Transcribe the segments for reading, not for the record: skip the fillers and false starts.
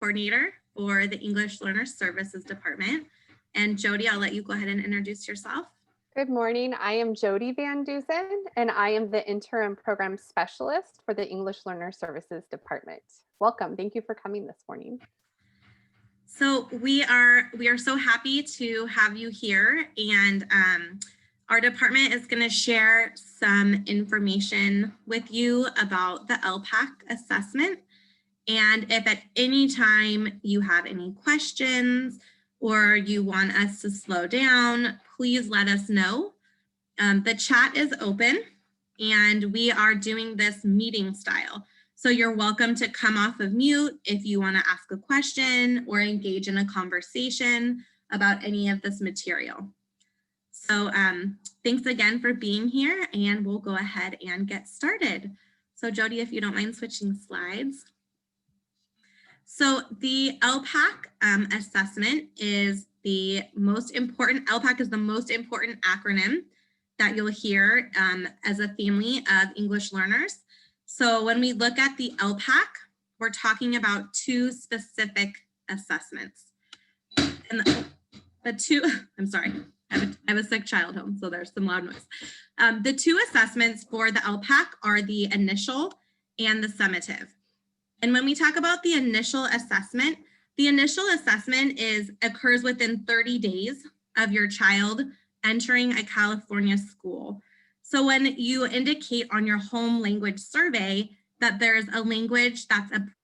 Coordinator for the English Learner Services Department. And Jody, I'll let you go ahead and introduce yourself. Good morning. I am Jody Van Dusen, and I am the Interim Program Specialist for the English Learner Services Department. Welcome. Thank you for coming this morning. So we are so happy to have you here, and our department is going to share some information with you about the ELPAC assessment. And if at any time you have any questions or you want us to slow down, please let us know. The chat is open and we are doing this meeting style. So you're welcome to come off of mute if you want to ask a question or engage in a conversation about any of this material. So thanks again for being here, and we'll go ahead and get started. So Jody, if you don't mind switching slides. So the ELPAC assessment is the most important. ELPAC is the most important acronym that you'll hear as a family of English learners. So when we look at the ELPAC, we're talking about two specific assessments. And the two, I'm sorry, I have a sick child home, so there's some loud noise. The two assessments for the ELPAC are the initial and the summative. And when we talk about the initial assessment occurs within 30 days of your child entering a California school. So when you indicate on your home language survey that there's a language that's a primary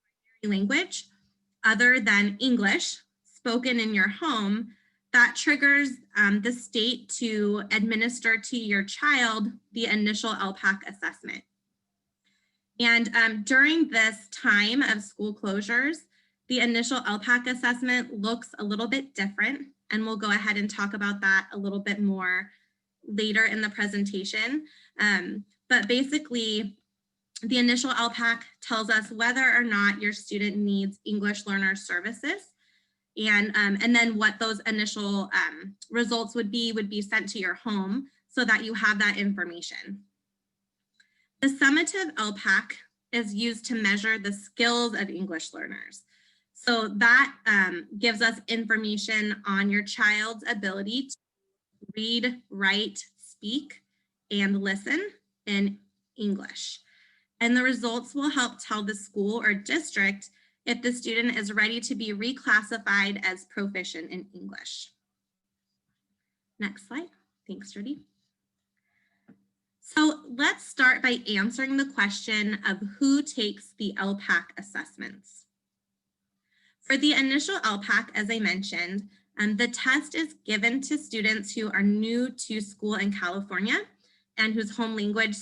language other than English spoken in your home, that triggers the state to administer to your child the initial ELPAC assessment. And during this time of school closures, the initial ELPAC assessment looks a little bit different, and we'll go ahead and talk about that a little bit more later in the presentation. But basically, the initial ELPAC tells us whether or not your student needs English learner services. And then what those initial results would be sent to your home so that you have that information. The summative ELPAC is used to measure the skills of English learners. So that gives us information on your child's ability to read, write, speak, and listen in English. And the results will help tell the school or district if the student is ready to be reclassified as proficient in English. Next slide. Thanks, Jody. So let's start by answering the question of who takes the ELPAC assessments. For the initial ELPAC, as I mentioned, the test is given to students who are new to school in California and whose home language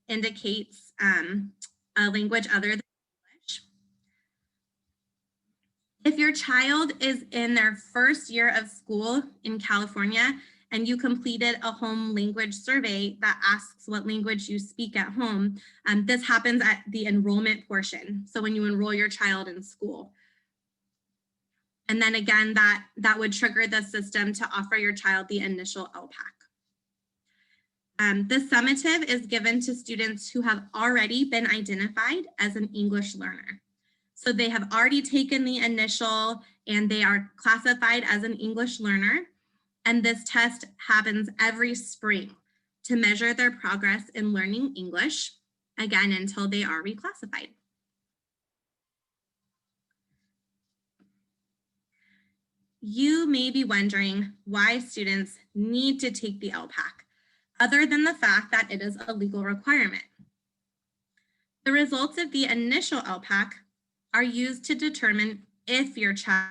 indicates a language other than English. If your child is in their first year of school in California and you completed a home language survey that asks what language you speak at home, this happens at the enrollment portion. So when you enroll your child in school. And then again, that would trigger the system to offer your child the initial ELPAC. The summative is given to students who have already been identified as an English learner. So they have already taken the initial and they are classified as an English learner. And this test happens every spring to measure their progress in learning English, again, until they are reclassified. You may be wondering why students need to take the ELPAC, other than the fact that it is a legal requirement. The results of the initial ELPAC are used to determine if your child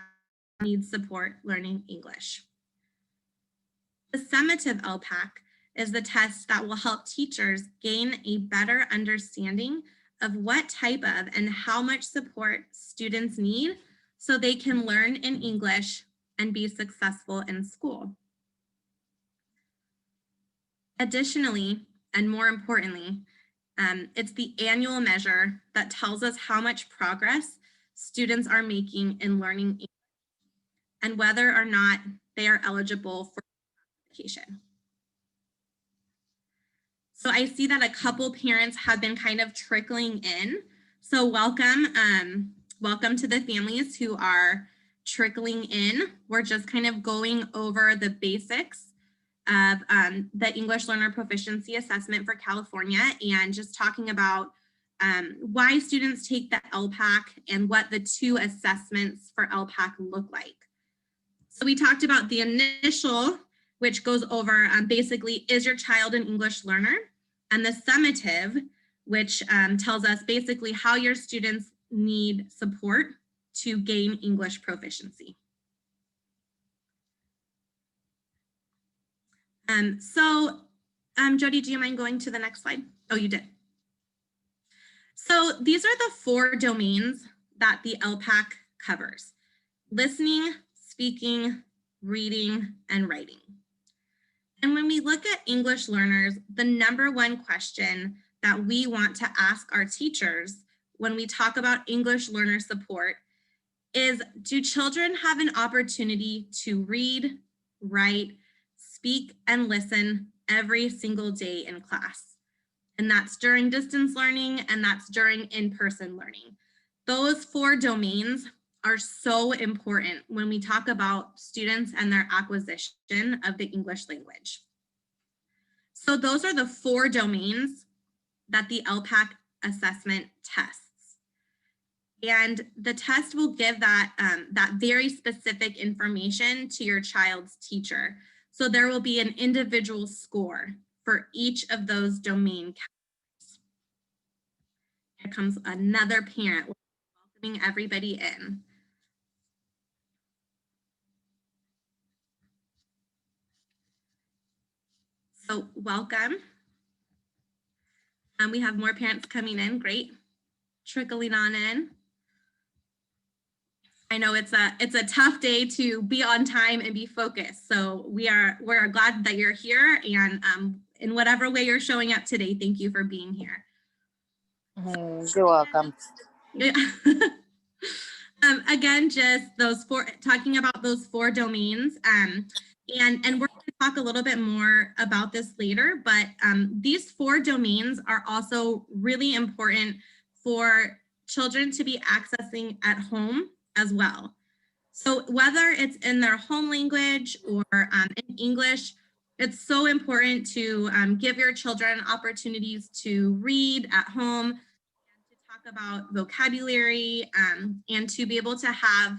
needs support learning English. The summative ELPAC is the test that will help teachers gain a better understanding of what type of and how much support students need so they can learn in English and be successful in school. Additionally, and more importantly, it's the annual measure that tells us how much progress students are making in learning English and whether or not they are eligible for classification. So I see that a couple parents have been kind of trickling in. So welcome. Welcome to the families who are trickling in. We're just kind of going over the basics of the English Learner Proficiency Assessment for California and just talking about why students take the ELPAC and what the 2 assessments for ELPAC look like. So we talked about the initial, which goes over basically, is your child an English learner? And the summative, which tells us basically how your students need support to gain English proficiency. Jody, do you mind going to the next slide? Oh, you did. So these are the 4 domains that the ELPAC covers: listening, speaking, reading, and writing. And when we look at English learners, the number 1 question that we want to ask our teachers when we talk about English learner support is, do children have an opportunity to read, write, speak, and listen every single day in class? And that's during distance learning, and that's during in-person learning. Those 4 domains are so important when we talk about students and their acquisition of the English language. So those are the 4 domains that the ELPAC assessment tests. And the test will give that, that very specific information to your child's teacher. So there will be an individual score for each of those domain categories. Here comes another parent welcoming everybody in. So welcome. We have more parents coming in, great. Trickling on in. I know it's a tough day to be on time and be focused. So we're glad that you're here, and in whatever way you're showing up today, thank you for being here. You're welcome. Again, just talking about those 4 domains, and we're going to talk a little bit more about this later, but these 4 domains are also really important for children to be accessing at home as well. So whether it's in their home language or in English, it's so important to give your children opportunities to read at home, and to talk about vocabulary, and to be able to have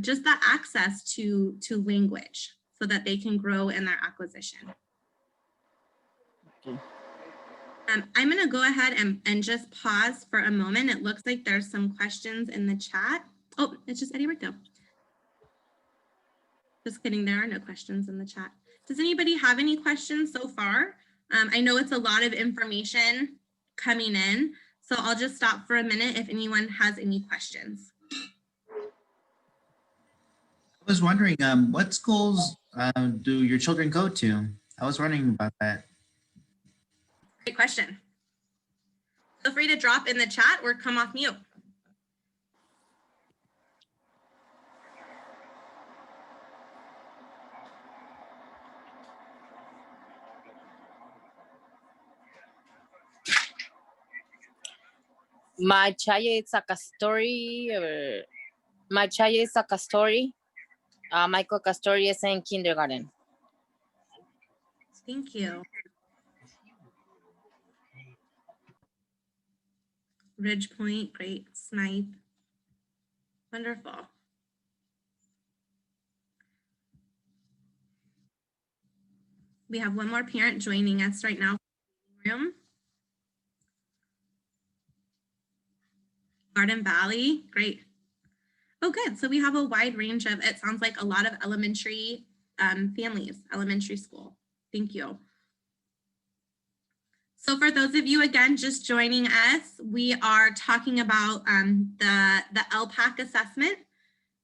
just that access to language so that they can grow in their acquisition. Okay. I'm going to go ahead and just pause for a moment. It looks like there's some questions in the chat. Oh, it's just Eddie Rico. Just kidding, there are no questions in the chat. Does anybody have any questions so far? I know it's a lot of information coming in, so I'll just stop for a minute if anyone has any questions. I was wondering, what schools do your children go to? I was wondering about that. Great question. Feel free to drop in the chat or come off mute. My child is a Castori. My child is a Castori. Michael Castori is in kindergarten. Thank you. Ridge Point, great. Snipe. Wonderful. We have one more parent joining us right now. Room. Garden Valley, great. Oh, good. So we have a wide range of, it sounds like a lot of elementary families, elementary school. Thank you. So for those of you, again, just joining us, we are talking about the ELPAC assessment,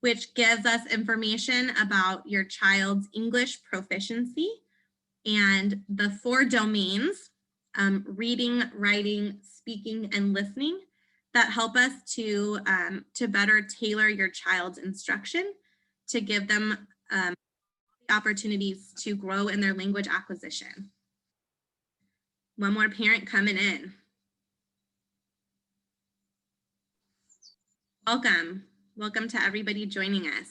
which gives us information about your child's English proficiency and the 4 domains, reading, writing, speaking, and listening, that help us to better tailor your child's instruction to give them opportunities to grow in their language acquisition. One more parent coming in. Welcome. Welcome to everybody joining us.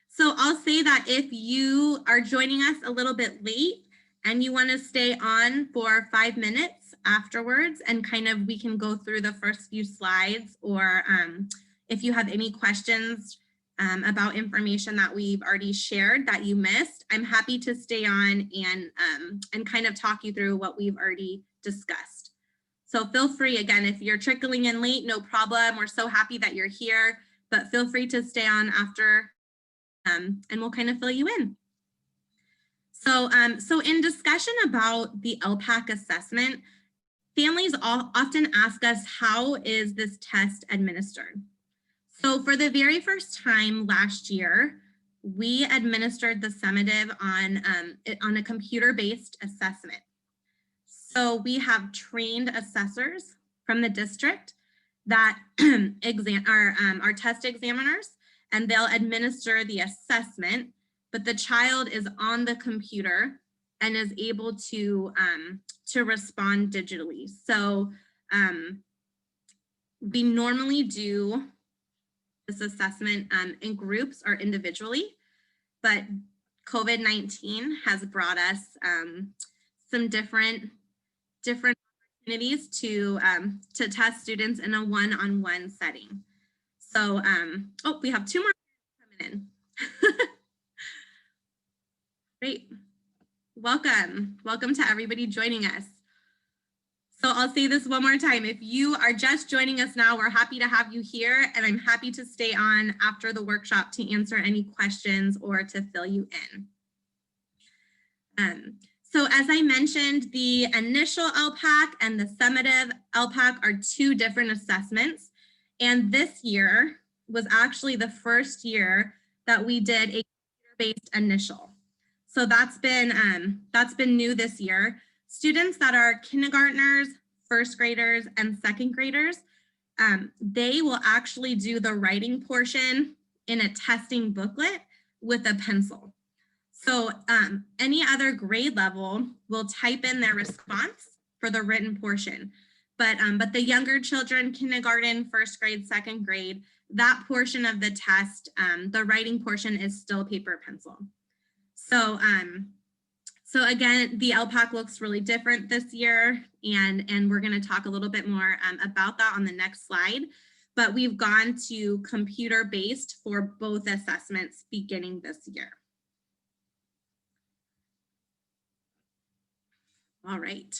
So I'll say that if you are joining us a little bit late and you want to stay on for 5 minutes afterwards and kind of we can go through the first few slides, or if you have any questions about information that we've already shared that you missed, I'm happy to stay on and kind of talk you through what we've already discussed. So feel free, again, if you're trickling in late, no problem. We're so happy that you're here, but feel free to stay on after and we'll kind of fill you in. So in discussion about the ELPAC assessment, families often ask us, how is this test administered? So for the very first time last year, we administered the summative on a computer-based assessment. So we have trained assessors from the district that are test examiners, and they'll administer the assessment, but the child is on the computer and is able to respond digitally. So we normally do this assessment in groups or individually, but COVID-19 has brought us some different opportunities to test students in a one-on-one setting. So, oh, we have 2 more coming in. Great. Welcome to everybody joining us. So I'll say this one more time. If you are just joining us now, we're happy to have you here, and I'm happy to stay on after the workshop to answer any questions or to fill you in. So as I mentioned, the initial ELPAC and the summative ELPAC are 2 different assessments. And this year was actually the first year that we did a computer-based initial. So that's been new this year. Students that are kindergartners, first graders, and second graders, they will actually do the writing portion in a testing booklet with a pencil. So any other grade level will type in their response for the written portion. But the younger children, kindergarten, first grade, second grade, that portion of the test, the writing portion is still paper pencil. So again, the ELPAC looks really different this year, and we're going to talk a little bit more about that on the next slide. But we've gone to computer-based for both assessments beginning this year. All right.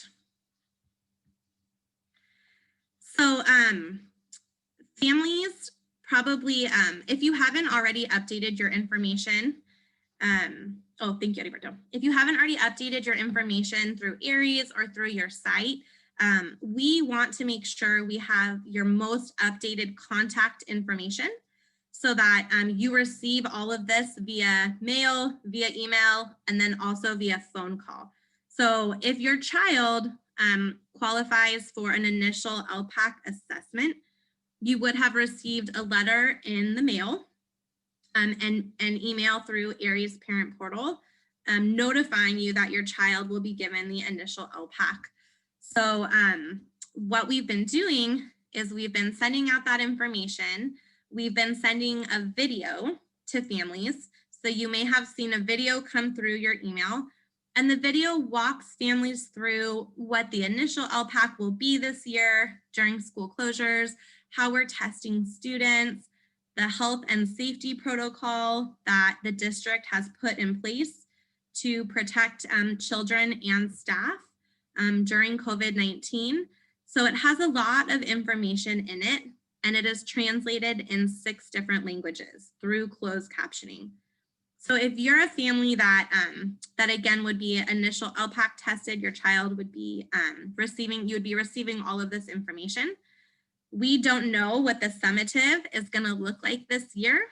So families probably, if you haven't already updated your information, oh, thank you, Alberto. If you haven't already updated your information through Aries or through your site, we want to make sure we have your most updated contact information so that you receive all of this via mail, via email, and then also via phone call. So if your child qualifies for an initial ELPAC assessment, you would have received a letter in the mail and an email through Aries Parent Portal notifying you that your child will be given the initial ELPAC. So what we've been doing is we've been sending out that information. We've been sending a video to families. So you may have seen a video come through your email, and the video walks families through what the initial ELPAC will be this year during school closures, how we're testing students, the health and safety protocol that the district has put in place to protect children and staff during COVID-19. So it has a lot of information in it, and it is translated in 6 different languages through closed captioning. So if you're a family that again would be initial ELPAC tested, your child would be receiving all of this information. We don't know what the summative is going to look like this year,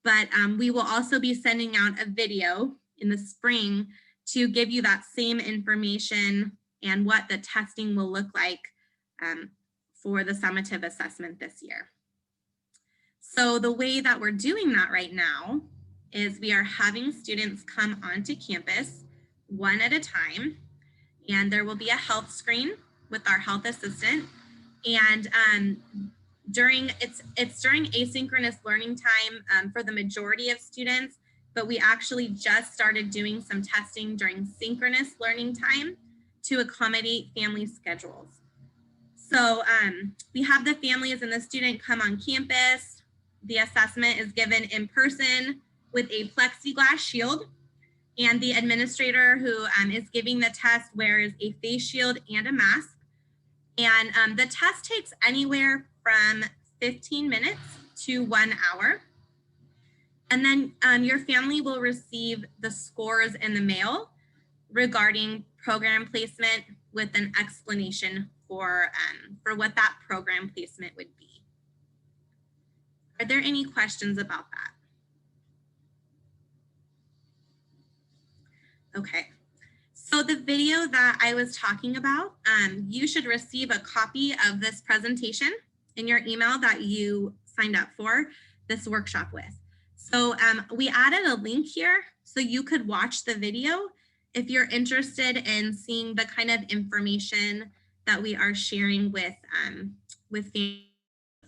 but we will also be sending out a video in the spring to give you that same information and what the testing will look like for the summative assessment this year. So the way that we're doing that right now is we are having students come onto campus one at a time, and there will be a health screen with our health assistant, and it's during asynchronous learning time for the majority of students, but we actually just started doing some testing during synchronous learning time to accommodate family schedules. So we have the families and the student come on campus. The assessment is given in person with a plexiglass shield, and the administrator who is giving the test wears a face shield and a mask. And the test takes anywhere from 15 minutes to 1 hour. And then your family will receive the scores in the mail regarding program placement with an explanation for what that program placement would be. Are there any questions about that? Okay, so the video that I was talking about, you should receive a copy of this presentation in your email that you signed up for this workshop with. So we added a link here so you could watch the video if you're interested in seeing the kind of information that we are sharing with families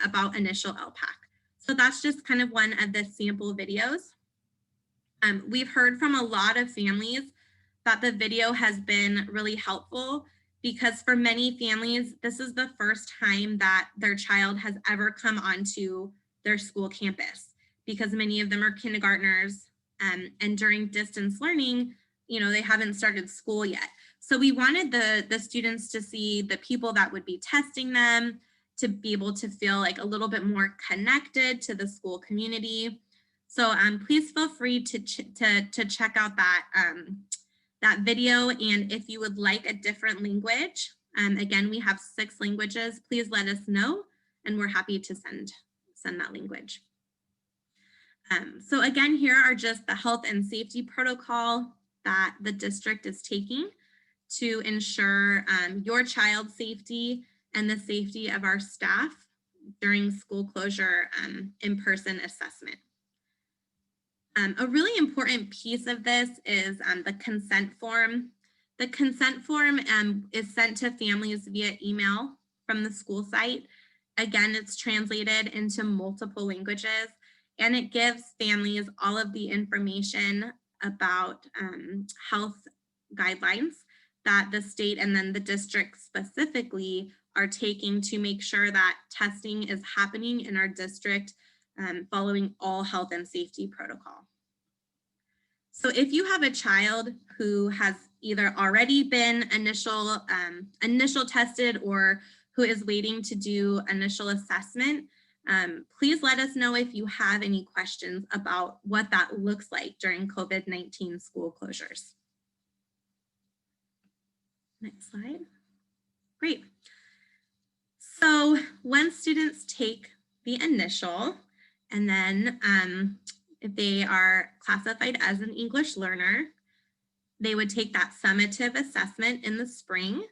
about initial ELPAC. So that's just kind of one of the sample videos. We've heard from a lot of families that the video has been really helpful because for many families, this is the first time that their child has ever come onto their school campus because many of them are kindergartners and during distance learning, they haven't started school yet. So we wanted the students to see the people that would be testing them, to be able to feel like a little bit more connected to the school community. So please feel free to check out that video. And if you would like a different language, again, we have 6 languages, please let us know and we're happy to send that language. So again, here are just the health and safety protocol that the district is taking to ensure your child's safety and the safety of our staff during school closure in-person assessment. A really important piece of this is the consent form. The consent form is sent to families via email from the school site. Again, it's translated into multiple languages, and it gives families all of the information about health guidelines that the state and then the district specifically are taking to make sure that testing is happening in our district following all health and safety protocol. So if you have a child who has either already been initial tested or who is waiting to do initial assessment, please let us know if you have any questions about what that looks like during COVID-19 school closures. Next slide. Great. So when students take the initial, and then if they are classified as an English learner, they would take that summative assessment in the spring,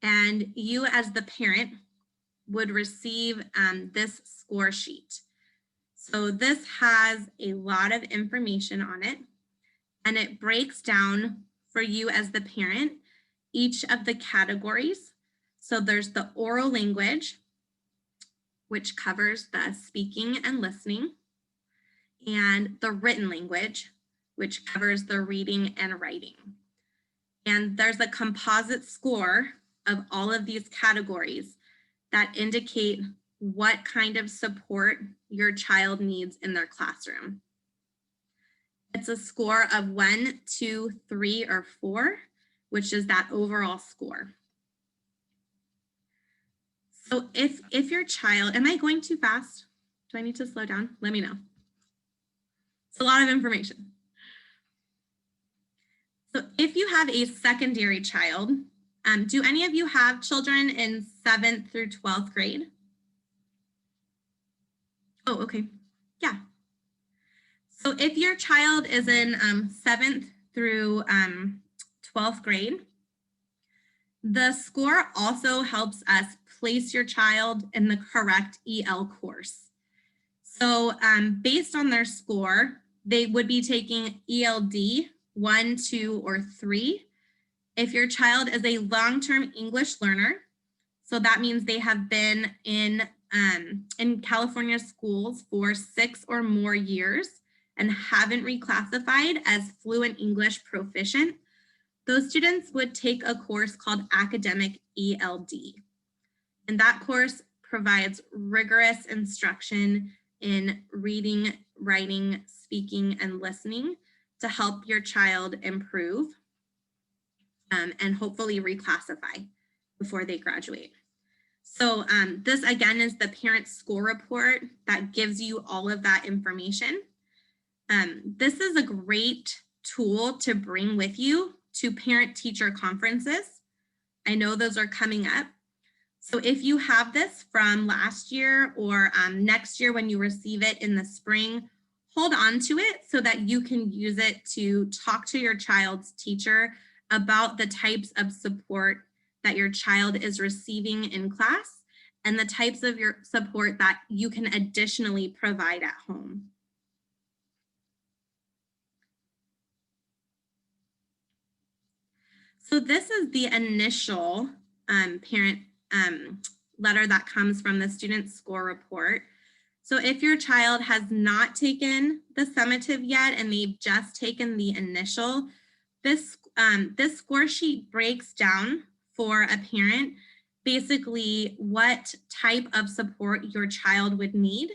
and you as the parent would receive this score sheet. So this has a lot of information on it, and it breaks down for you as the parent each of the categories. So there's the oral language, which covers the speaking and listening, and the written language, which covers the reading and writing. And there's a composite score of all of these categories that indicate what kind of support your child needs in their classroom. It's a score of 1, 2, 3, or 4, which is that overall score. So if your child, am I going too fast? Do I need to slow down? Let me know. It's a lot of information. So if you have a secondary child, do any of you have children in 7th through 12th grade? Oh, okay, yeah. So if your child is in 7th through 12th grade, the score also helps us place your child in the correct EL course. So based on their score, they would be taking ELD 1, 2, or 3. If your child is a long-term English learner, so that means they have been in in California schools for 6 or more years and haven't reclassified as fluent English proficient, those students would take a course called Academic ELD. And that course provides rigorous instruction in reading, writing, speaking, and listening to help your child improve and hopefully reclassify before they graduate. So this again is the parent score report that gives you all of that information. This is a great tool to bring with you to parent-teacher conferences. I know those are coming up. So if you have this from last year or next year when you receive it in the spring, hold on to it so that you can use it to talk to your child's teacher about the types of support that your child is receiving in class and the types of your support that you can additionally provide at home. So this is the initial parent letter that comes from the student score report. So if your child has not taken the summative yet and they've just taken the initial, this score sheet breaks down for a parent basically what type of support your child would need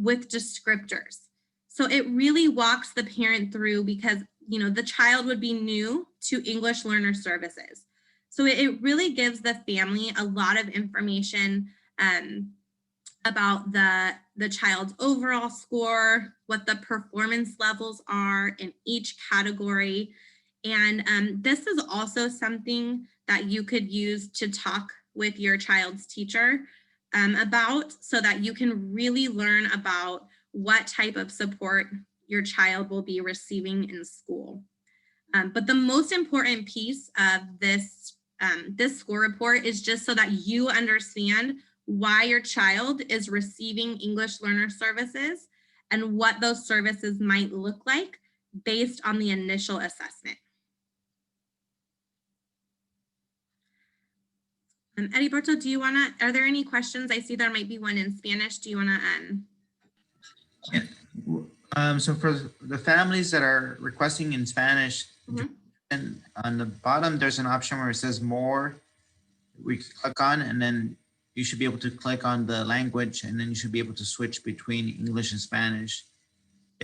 with descriptors. So it really walks the parent through because the child would be new to English Learner Services. So it really gives the family a lot of information about the child's overall score, what the performance levels are in each category. And this is also something that you could use to talk with your child's teacher about so that you can really learn about what type of support your child will be receiving in school. But the most important piece of this score report is just so that you understand why your child is receiving English Learner Services and what those services might look like based on the initial assessment. Heriberto, are there any questions? I see there might be one in Spanish. Do you want to? Yeah. So for the families that are requesting in Spanish, and on the bottom, there's an option where it says more, we click on, and then you should be able to click on the language, and then you should be able to switch between English and Spanish.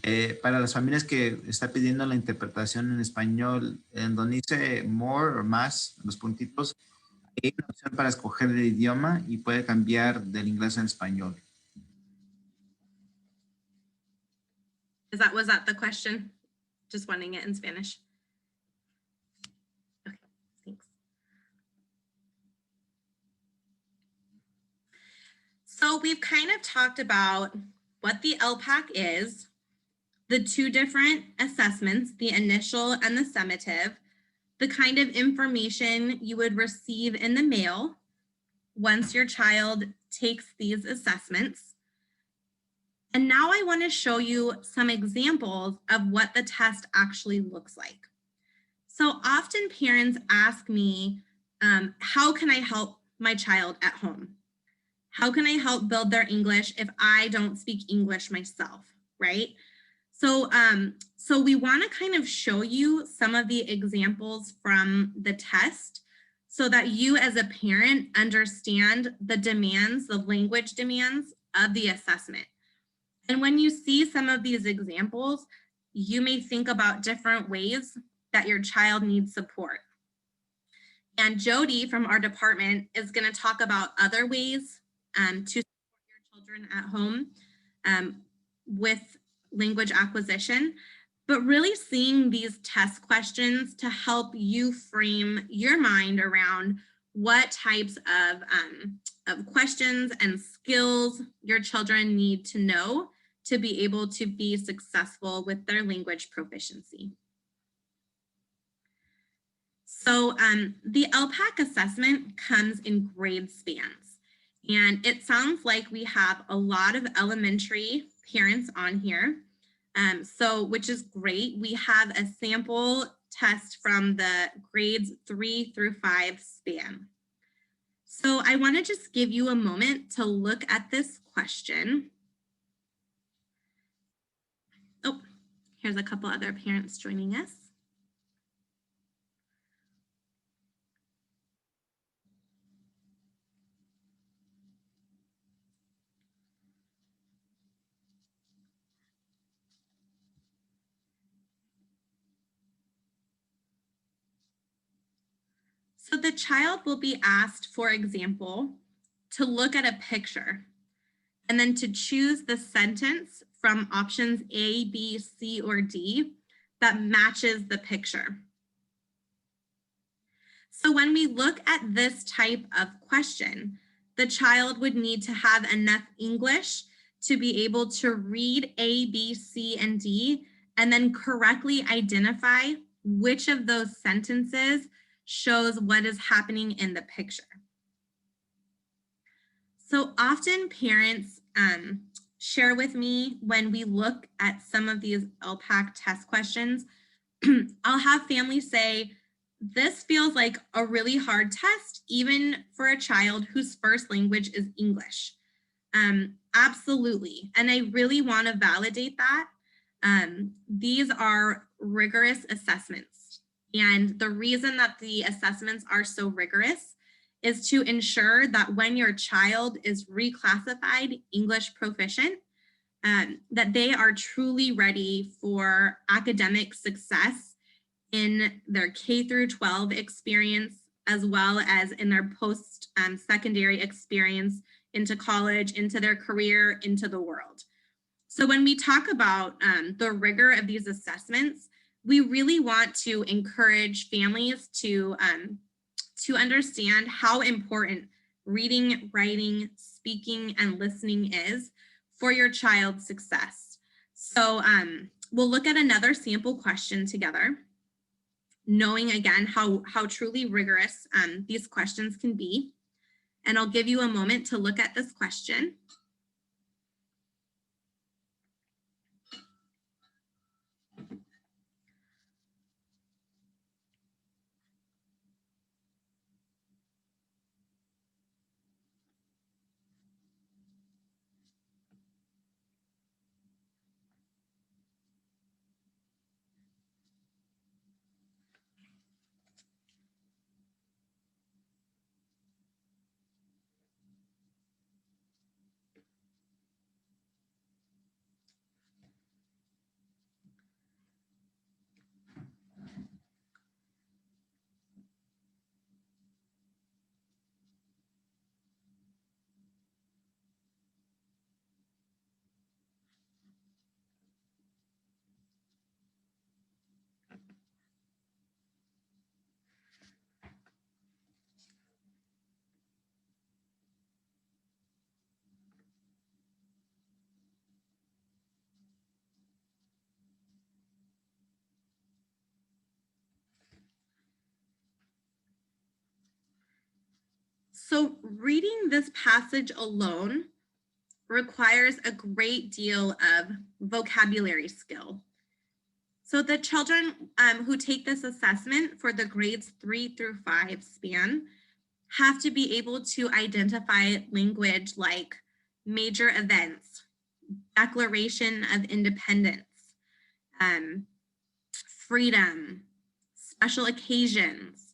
Para las familias que está pidiendo la interpretación en español, en donde dice more o más, los puntitos, hay una opción para escoger el idioma y puede cambiar del inglés al español. Was that the question? Just wanting it in Spanish. Okay, thanks. So we've kind of talked about what the ELPAC is, the two different assessments, the initial and the summative, the kind of information you would receive in the mail once your child takes these assessments. And now I want to show you some examples of what the test actually looks like. So often parents ask me, how can I help my child at home? How can I help build their English if I don't speak English myself, right? So we want to kind of show you some of the examples from the test so that you as a parent understand the demands, the language demands of the assessment. And when you see some of these examples, you may think about different ways that your child needs support. And Jody from our department is going to talk about other ways to support your children at home with language acquisition, but really seeing these test questions to help you frame your mind around what types of questions and skills your children need to know to be able to be successful with their language proficiency. So the ELPAC assessment comes in grade spans, and it sounds like we have a lot of elementary parents on here, which is great. We have a sample test from the grades 3 through 5 span. So I want to just give you a moment to look at this question. Oh, here's a couple other parents joining us. So the child will be asked, for example, to look at a picture and then to choose the sentence from options A, B, C, or D that matches the picture. So when we look at this type of question, the child would need to have enough English to be able to read A, B, C, and D, and then correctly identify which of those sentences shows what is happening in the picture. So often parents share with me when we look at some of these ELPAC test questions, I'll have families say, this feels like a really hard test, even for a child whose first language is English. Absolutely, and I really want to validate that. These are rigorous assessments, and the reason that the assessments are so rigorous is to ensure that when your child is reclassified English proficient, that they are truly ready for academic success in their K through 12 experience, as well as in their post-secondary experience into college, into their career, into the world. So when we talk about the rigor of these assessments, we really want to encourage families to understand how important reading, writing, speaking, and listening is for your child's success. So we'll look at another sample question together, knowing again how truly rigorous these questions can be. And I'll give you a moment to look at this question. So reading this passage alone requires a great deal of vocabulary skill. So the children who take this assessment for the grades 3 through 5 span have to be able to identify language like major events, Declaration of Independence, freedom, special occasions.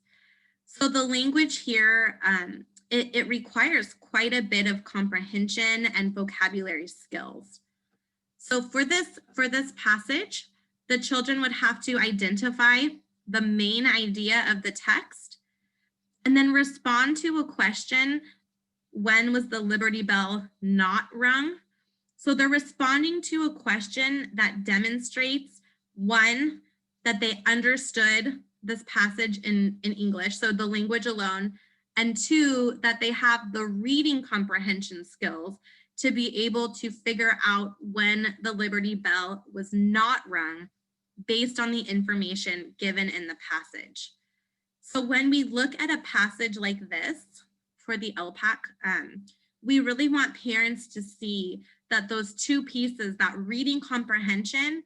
So the language here, it requires quite a bit of comprehension and vocabulary skills. So for this passage, the children would have to identify the main idea of the text and then respond to a question, when was the Liberty Bell not rung? So they're responding to a question that demonstrates, one, that they understood this passage in English, so the language alone, and two, that they have the reading comprehension skills to be able to figure out when the Liberty Bell was not rung based on the information given in the passage. So when we look at a passage like this for the ELPAC, we really want parents to see that those two pieces, that reading comprehension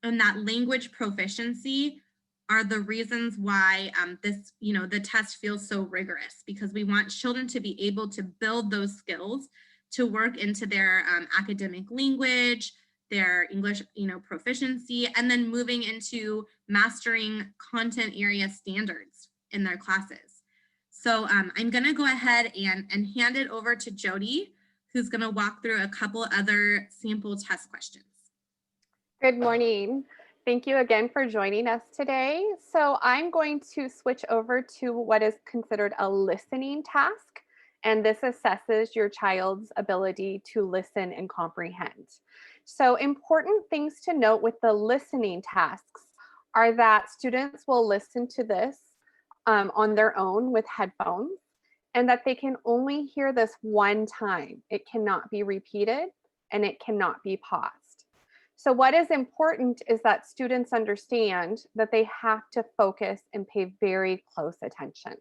and that language proficiency, are the reasons why this, the test feels so rigorous, because we want children to be able to build those skills to work into their academic language, their English, proficiency, and then moving into mastering content area standards in their classes. So I'm gonna go ahead and hand it over to Jody, who's gonna walk through a couple other sample test questions. Good morning. Thank you again for joining us today. So I'm going to switch over to what is considered a listening task, and this assesses your child's ability to listen and comprehend. So important things to note with the listening tasks are that students will listen to this on their own with headphones, and that they can only hear this one time. It cannot be repeated and it cannot be paused. So what is important is that students understand that they have to focus and pay very close attention.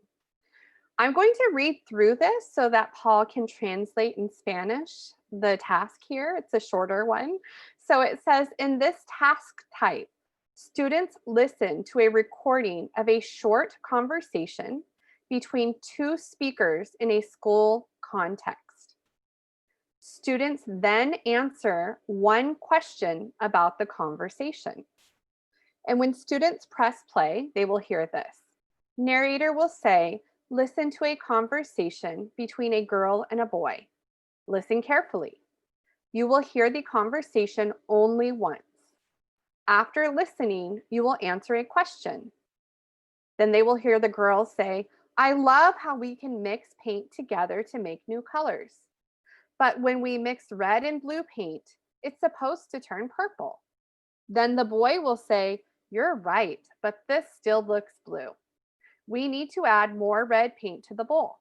I'm going to read through this so that Paul can translate in Spanish the task here. It's a shorter one. So it says, in this task type, students listen to a recording of a short conversation between two speakers in a school context. Students then answer one question about the conversation. And when students press play, they will hear this. Narrator will say, listen to a conversation between a girl and a boy. Listen carefully. You will hear the conversation only once. After listening, you will answer a question. Then they will hear the girl say, I love how we can mix paint together to make new colors. But when we mix red and blue paint, it's supposed to turn purple. Then the boy will say, you're right, but this still looks blue. We need to add more red paint to the bowl.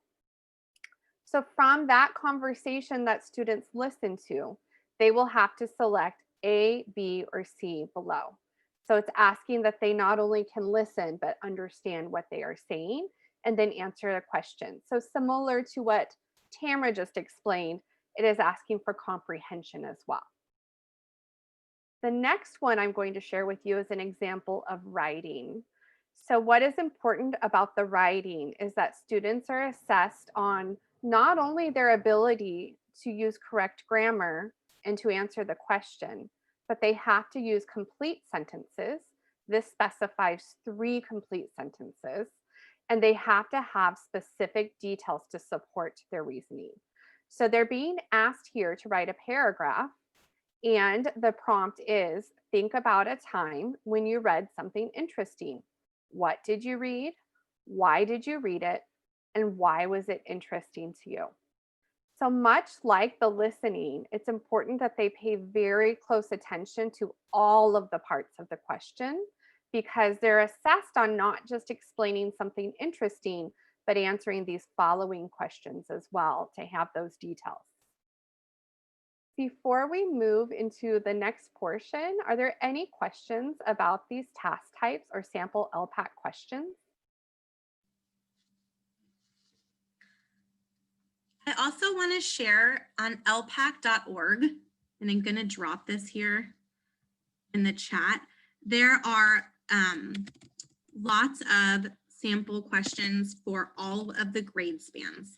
So from that conversation that students listen to, they will have to select A, B, or C below. So it's asking that they not only can listen, but understand what they are saying and then answer the question. So similar to what Tamara just explained, it is asking for comprehension as well. The next one I'm going to share with you is an example of writing. So what is important about the writing is that students are assessed on not only their ability to use correct grammar and to answer the question, but they have to use complete sentences. This specifies 3 complete sentences, and they have to have specific details to support their reasoning. So they're being asked here to write a paragraph, and the prompt is, think about a time when you read something interesting. What did you read? Why did you read it? And why was it interesting to you? So much like the listening, it's important that they pay very close attention to all of the parts of the question, because they're assessed on not just explaining something interesting, but answering these following questions as well to have those details. Before we move into the next portion, are there any questions about these task types or sample ELPAC questions? I also want to share on elpac.org, and I'm going to drop this here in the chat. There are lots of sample questions for all of the grade spans.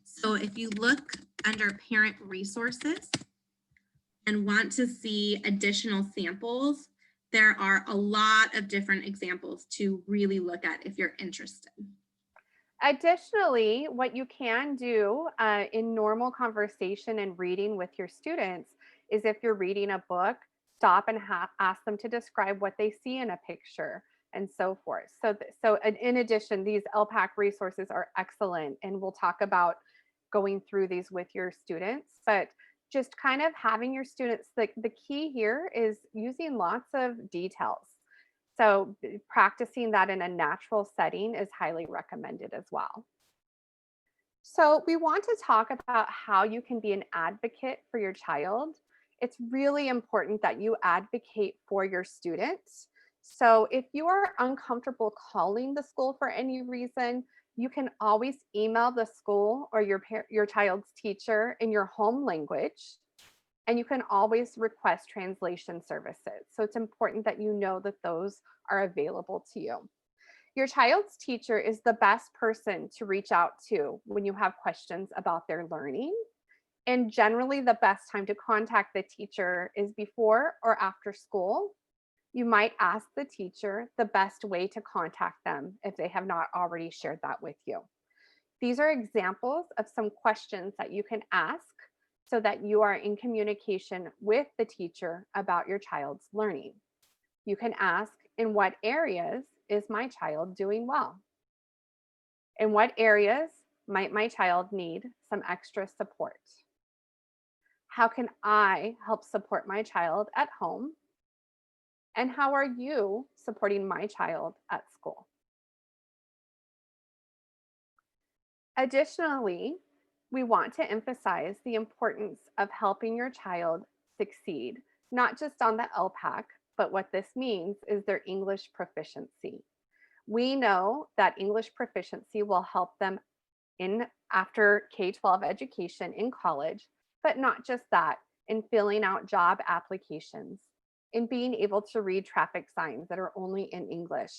So if you look under parent resources and want to see additional samples, there are a lot of different examples to really look at if you're interested. Additionally, what you can do in normal conversation and reading with your students is, if you're reading a book, stop and ask them to describe what they see in a picture and so forth. So in addition, these ELPAC resources are excellent, and we'll talk about going through these with your students, but just kind of having your students, the key here is using lots of details. So practicing that in a natural setting is highly recommended as well. So we want to talk about how you can be an advocate for your child. It's really important that you advocate for your students. So if you are uncomfortable calling the school for any reason, you can always email the school or your child's teacher in your home language. And you can always request translation services. So it's important that you know that those are available to you. Your child's teacher is the best person to reach out to when you have questions about their learning. And generally, the best time to contact the teacher is before or after school. You might ask the teacher the best way to contact them if they have not already shared that with you. These are examples of some questions that you can ask so that you are in communication with the teacher about your child's learning. You can ask, in what areas is my child doing well? In what areas might my child need some extra support? How can I help support my child at home? And how are you supporting my child at school? Additionally, we want to emphasize the importance of helping your child succeed, not just on the LPAC, but what this means is their English proficiency. We know that English proficiency will help them in after K-12 education in college, but not just that, in filling out job applications, in being able to read traffic signs that are only in English,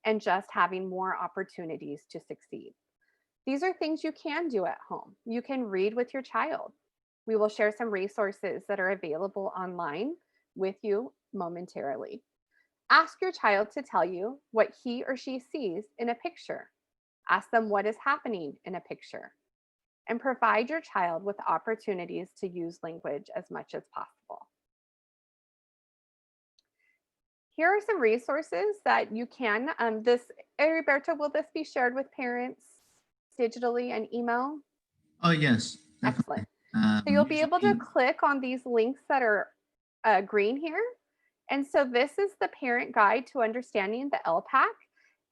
and just having more opportunities to succeed. These are things you can do at home. You can read with your child. We will share some resources that are available online with you momentarily. Ask your child to tell you what he or she sees in a picture. Ask them what is happening in a picture. And provide your child with opportunities to use language as much as possible. Here are some resources that you can, Heriberto, will this be shared with parents digitally and email? Oh, yes. Excellent. Definitely. So you'll be able to Usually- click on these links that are green here. And so this is the parent guide to understanding the LPAC.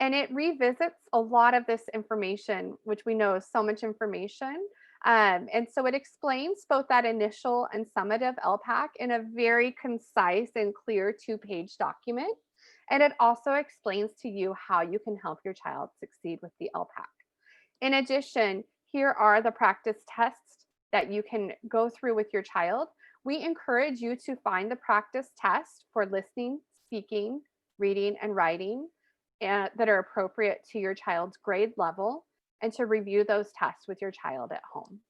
And it revisits a lot of this information, which we know is so much information. And so it explains both that initial and summative LPAC in a very concise and clear 2-page document. And it also explains to you how you can help your child succeed with the LPAC. In addition, here are the practice tests that you can go through with your child. We encourage you to find the practice test for listening, speaking, reading, and writing that are appropriate to your child's grade level, and to review those tests with your child at home.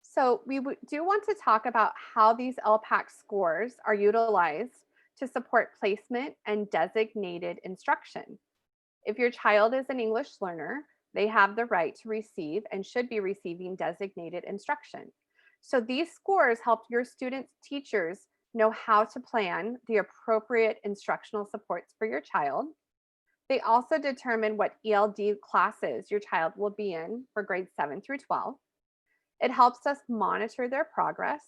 So we do want to talk about how these LPAC scores are utilized to support placement and designated instruction. If your child is an English learner, they have the right to receive and should be receiving designated instruction. So these scores help your students' teachers know how to plan the appropriate instructional supports for your child. They also determine what ELD classes your child will be in for grades 7 through 12. It helps us monitor their progress,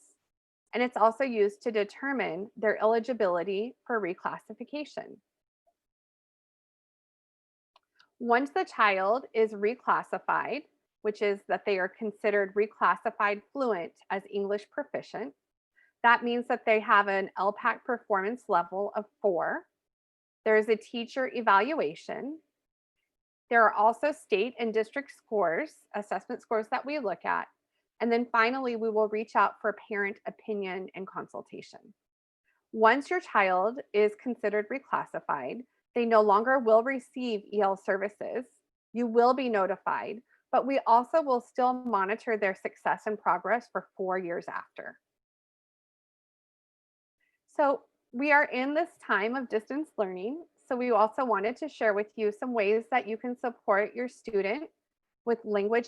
and it's also used to determine their eligibility for reclassification. Once the child is reclassified, which is that they are considered reclassified fluent as English proficient, that means that they have an LPAC performance level of 4. There is a teacher evaluation. There are also state and district scores, assessment scores that we look at. And then finally, we will reach out for parent opinion and consultation. Once your child is considered reclassified, they no longer will receive EL services. You will be notified, but we also will still monitor their success and progress for 4 years after. So we are in this time of distance learning. So we also wanted to share with you some ways that you can support your student with language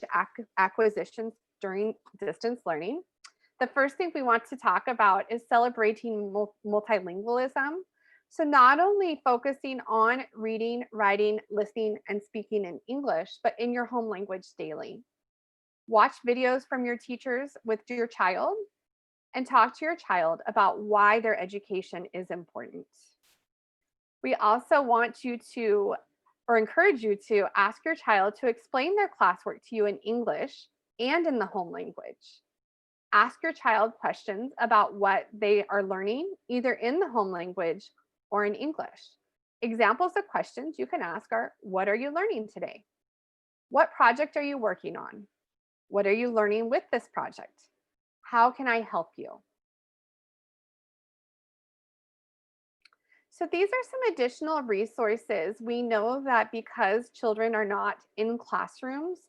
acquisitions during distance learning. The first thing we want to talk about is celebrating multilingualism. So not only focusing on reading, writing, listening, and speaking in English, but in your home language daily. Watch videos from your teachers with your child and talk to your child about why their education is important. We also want you to, or encourage you to, ask your child to explain their classwork to you in English and in the home language. Ask your child questions about what they are learning, either in the home language or in English. Examples of questions you can ask are, what are you learning today? What project are you working on? What are you learning with this project? How can I help you? So these are some additional resources. We know that because children are not in classrooms,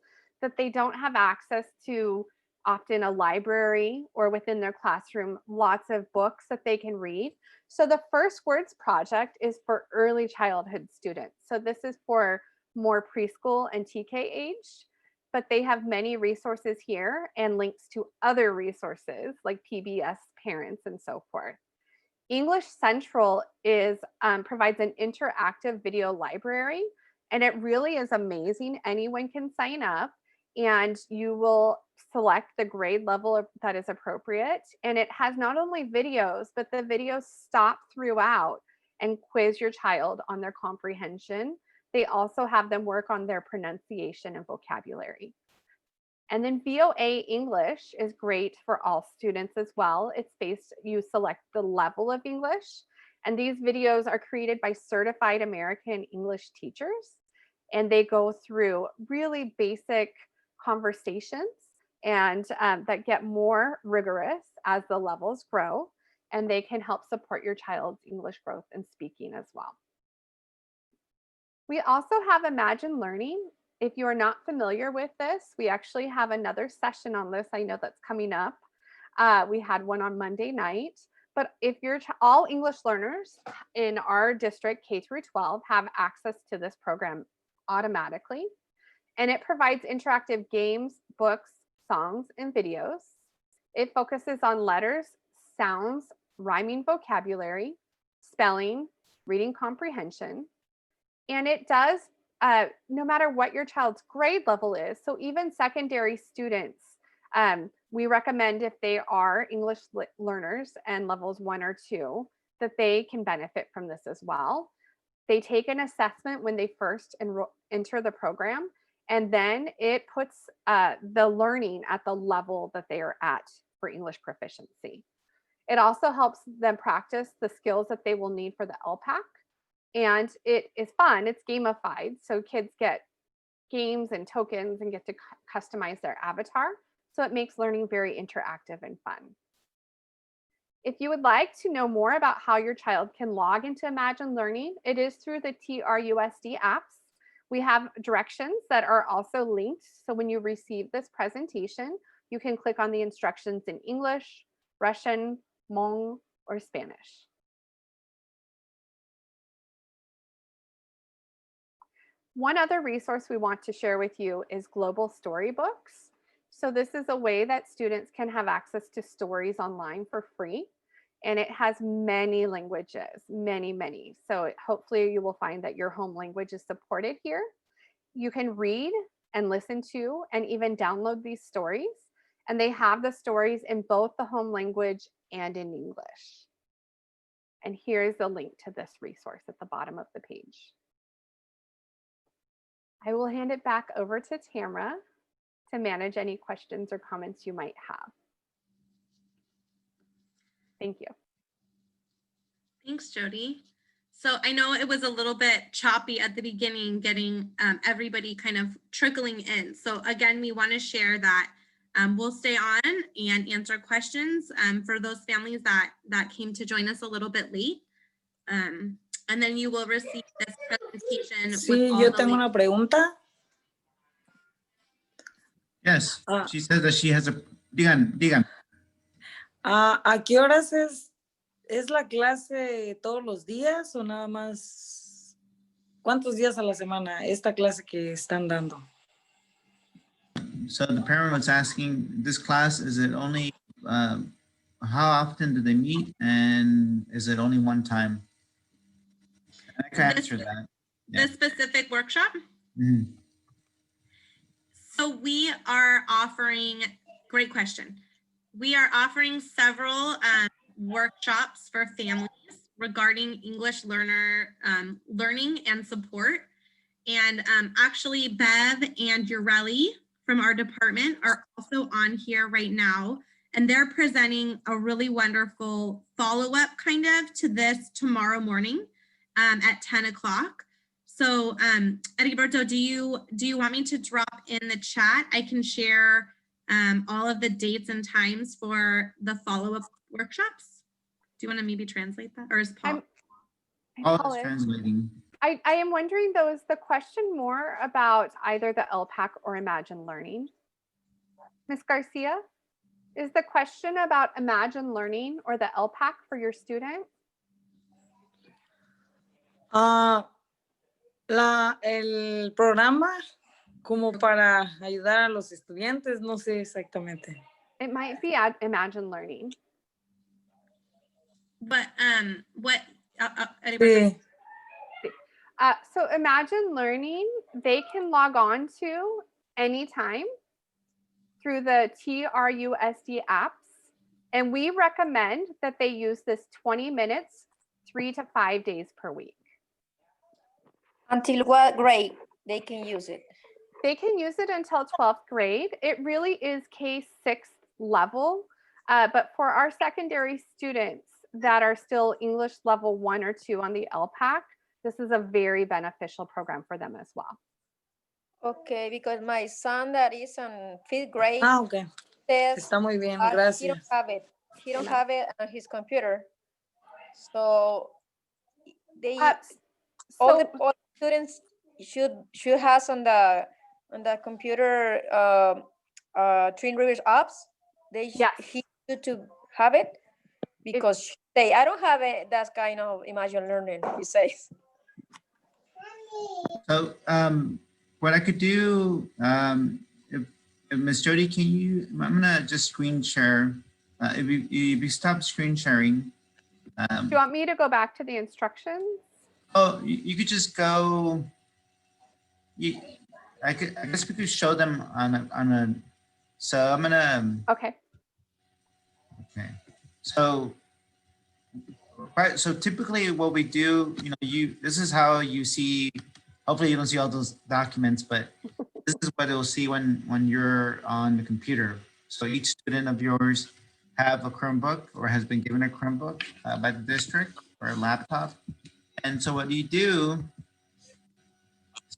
that they don't have access to often a library or within their classroom, lots of books that they can read. So the First Words Project is for early childhood students. So this is for more preschool and TK age, but they have many resources here and links to other resources like PBS parents and so forth. English Central provides an interactive video library, and it really is amazing. Anyone can sign up, and you will select the grade level that is appropriate. And it has not only videos, but the videos stop throughout and quiz your child on their comprehension. They also have them work on their pronunciation and vocabulary. And then VOA English is great for all students as well. It's based, you select the level of English, and these videos are created by certified American English teachers, and they go through really basic conversations and that get more rigorous as the levels grow, and they can help support your child's English growth and speaking as well. We also have Imagine Learning. If you are not familiar with this, we actually have another session on this. I know that's coming up. We had one on Monday night, but if you're all English learners in our district, K through 12, have access to this program automatically. And it provides interactive games, books, songs, and videos. It focuses on letters, sounds, rhyming vocabulary, spelling, reading comprehension. And it does no matter what your child's grade level is. So even secondary students, we recommend if they are English learners and levels 1 or 2, that they can benefit from this as well. They take an assessment when they first enter the program, and then it puts the learning at the level that they are at for English proficiency. It also helps them practice the skills that they will need for the LPAC. And it is fun, it's gamified. So kids get games and tokens and get to customize their avatar. So it makes learning very interactive and fun. If you would like to know more about how your child can log into Imagine Learning, it is through the TRUSD apps. We have directions that are also linked. So when you receive this presentation, you can click on the instructions in English, Russian, Hmong, or Spanish. One other resource we want to share with you is global storybooks. So this is a way that students can have access to stories online for free. And it has many languages, many. So hopefully you will find that your home language is supported here. You can read and listen to and even download these stories. And they have the stories in both the home language and in English. And here's the link to this resource at the bottom of the page. I will hand it back over to Tamara to manage any questions or comments you might have. Thank you. Thanks, Jody. So I know it was a little bit choppy at the beginning, getting everybody kind of trickling in. So again, we want to share that we'll stay on and answer questions for those families that came to join us a little bit late. And then you will receive this presentation. Sí, yo tengo una pregunta. Yes, she says that she has a, digan. ¿A qué horas es la clase todos los días o nada más? ¿Cuántos días a la semana esta clase que están dando? So the parent was asking, this class, is it only, how often do they meet, and is it only one time? I can answer that. Yeah. The specific workshop? Mm-hmm. So we are offering, great question. We are offering several workshops for families regarding English learning and support. And actually Bev and Ureli from our department are also on here right now. And they're presenting a really wonderful follow-up kind of to this tomorrow morning at 10 o'clock. So Edgardo, do you want me to drop in the chat? I can share all of the dates and times for the follow-up workshops. Do you want to maybe translate that, or is Paul? All is translating. I am wondering though, is the question more about either the ELPAC or Imagine Learning? Ms. Garcia, is the question about Imagine Learning or the ELPAC for your student? El programa como para ayudar a los estudiantes, no sé exactamente. It might be at Imagine Learning. But Sí. So Imagine Learning, they can log on to anytime through the TRUSD apps. And we recommend that they use this 20 minutes, 3 to 5 days per week. Until what grade they can use it? They can use it until 12th grade. It really is K-6 level. But for our secondary students that are still English level 1 or 2 on the ELPAC, this is a very beneficial program for them as well. Okay, because my son that is in 5th grade Okay. says Está muy bien, he don't gracias. have it. He don't have it on his computer. So they all the students should have on the computer Twin Rivers apps. He should to have it because I don't have it. That kind of Imagine Learning, he says. So what I could do, if Ms. Jody, can you, I'm gonna just screen share. If you stop screen sharing. Do you want me to go back to the instructions? Oh, you could just go, I guess we could show them on a, so I'm gonna. Okay. Okay, so, right, so typically what we do, this is how you see, hopefully you don't see all those documents, but this is what you'll see when you're on the computer. So each student of yours have a Chromebook or has been given a Chromebook by the district or a laptop. And so what you do,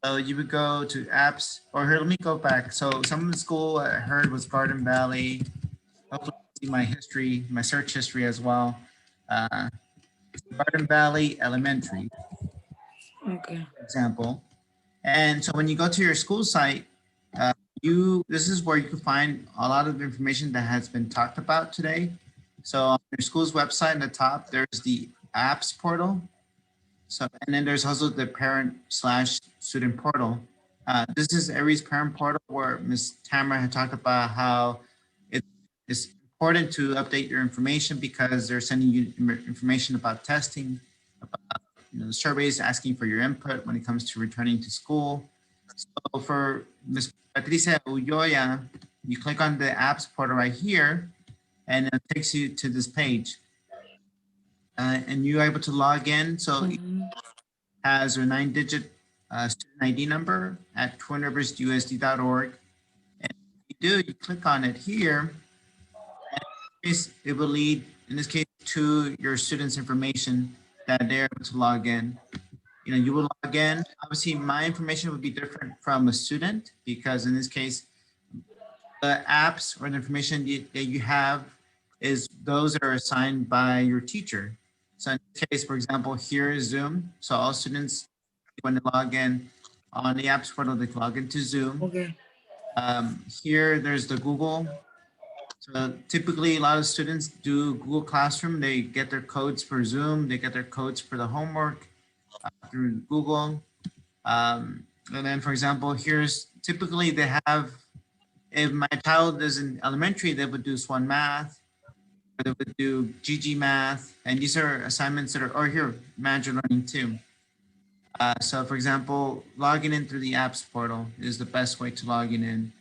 so you would go to apps, or here, let me go back. So some of the school I heard was Garden Valley. Hopefully you see my history, my search history as well. Garden Valley Elementary, Okay. for example. And so when you go to your school site, this is where you can find a lot of information that has been talked about today. So on your school's website in the top, there's the apps portal. So, and then there's also the parent/student portal. This is Aries parent portal where Ms. Tamara had talked about how it's important to update your information because they're sending you information about testing, about surveys, asking for your input when it comes to returning to school. So for Ms. Patricia Ulloya, you click on the apps portal right here, and it takes you to this page. And you're able to log in. So it has a 9-digit student ID number at twinriversusd.org. And if you do, you click on it here, and it will lead, in this case, to your student's information that they're able to log in. You will log in. Obviously, my information would be different from a student because in this case, the apps or the information that you have is those that are assigned by your teacher. So in this case, for example, here is Zoom. So all students, when they log in on the apps portal, they log into Zoom. Okay. Here, there's the Google. So typically, a lot of students do Google Classroom. They get their codes for Zoom. They get their codes for the homework through Google. And then, for example, here's typically they have, if my child is in elementary, they would do Swan Math. They would do GG Math, and these are assignments that are, or here, Imagine Learning too. So for example, logging in through the apps portal is the best way to log in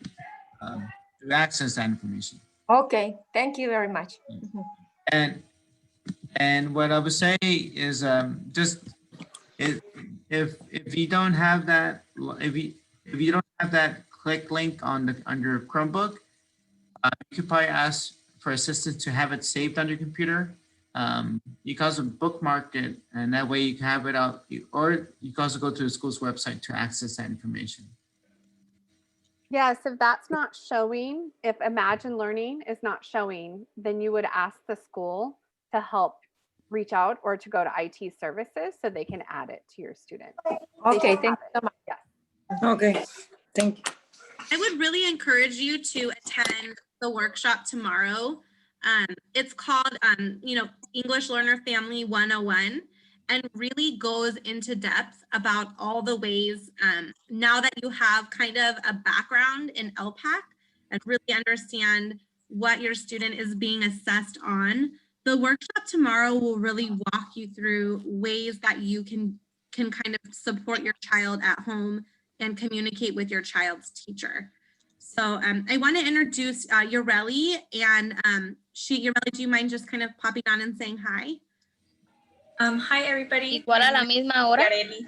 to access that information. Okay, thank you very much. And what I would say is just if you don't have that, if you don't have that click link on your Chromebook, you could probably ask for assistance to have it saved on your computer. You can also bookmark it, and that way you can have it out, or you can also go to the school's website to access that information. Yes, if that's not showing, if Imagine Learning is not showing, then you would ask the school to help reach out or to go to IT services so they can add it to your student. Okay, thank you so much. Yes. Okay, thank you. I would really encourage you to attend the workshop tomorrow. It's called, English Learner Family 101, and really goes into depth about all the ways, now that you have kind of a background in ELPAC and really understand what your student is being assessed on. The workshop tomorrow will really walk you through ways that you can kind of support your child at home and communicate with your child's teacher. So I want to introduce Yoreli, and Yoreli, do you mind just kind of popping on and saying hi? Hi, everybody. Igual a la misma hora. Yareli.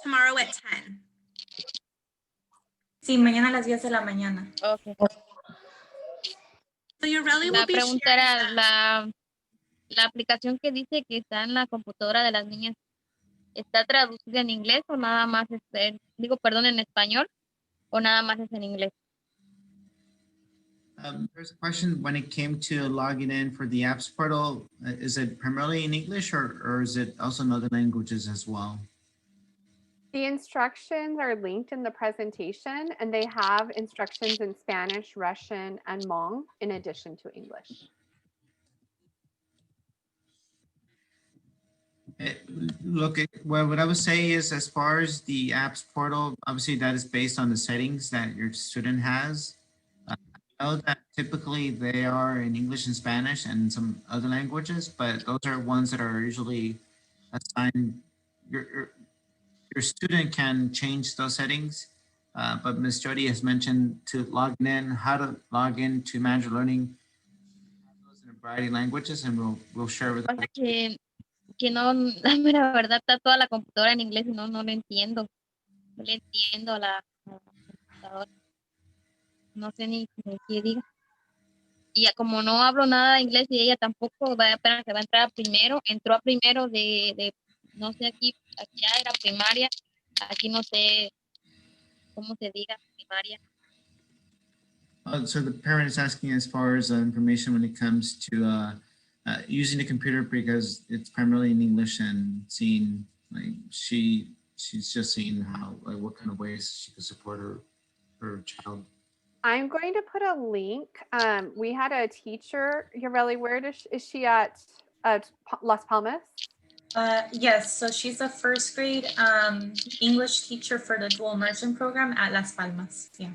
Tomorrow at 10. Sí, mañana a las 10 de la mañana. Okay. So Yoreli La will be pregunta sharing era la aplicación que dice que está en la computadora de las niñas, ¿está traducida en inglés o nada más en español o nada más es en inglés? There's a question when it came to logging in for the apps portal. Is it primarily in English or is it also in other languages as well? The instructions are linked in the presentation, and they have instructions in Spanish, Russian, and Hmong in addition to English. Look, what I would say is, as far as the apps portal, obviously that is based on the settings that your student has. I know that typically they are in English and Spanish and some other languages, but those are ones that are usually assigned. Your student can change those settings, but Ms. Jody has mentioned to log in, how to log in to Mandarin Learning in a variety of languages, and we'll share with them. Que no, la mera verdad está toda la computadora en inglés y no lo entiendo. No le entiendo a la computadora. No sé ni qué diga. Y ya como no hablo nada de inglés y ella tampoco, apenas que va a entrar primero, entró a primero de no sé, aquí ya era primaria, aquí no sé cómo se diga primaria. So the parent is asking as far as information when it comes to using the computer, because it's primarily in English, and seeing like she's just seeing how, like, what kind of ways she can support her child. I'm going to put a link. We had a teacher, Yoreli, where is she at Las Palmas? Yes, so she's a first grade English teacher for the dual immersion program at Las Palmas. Yeah.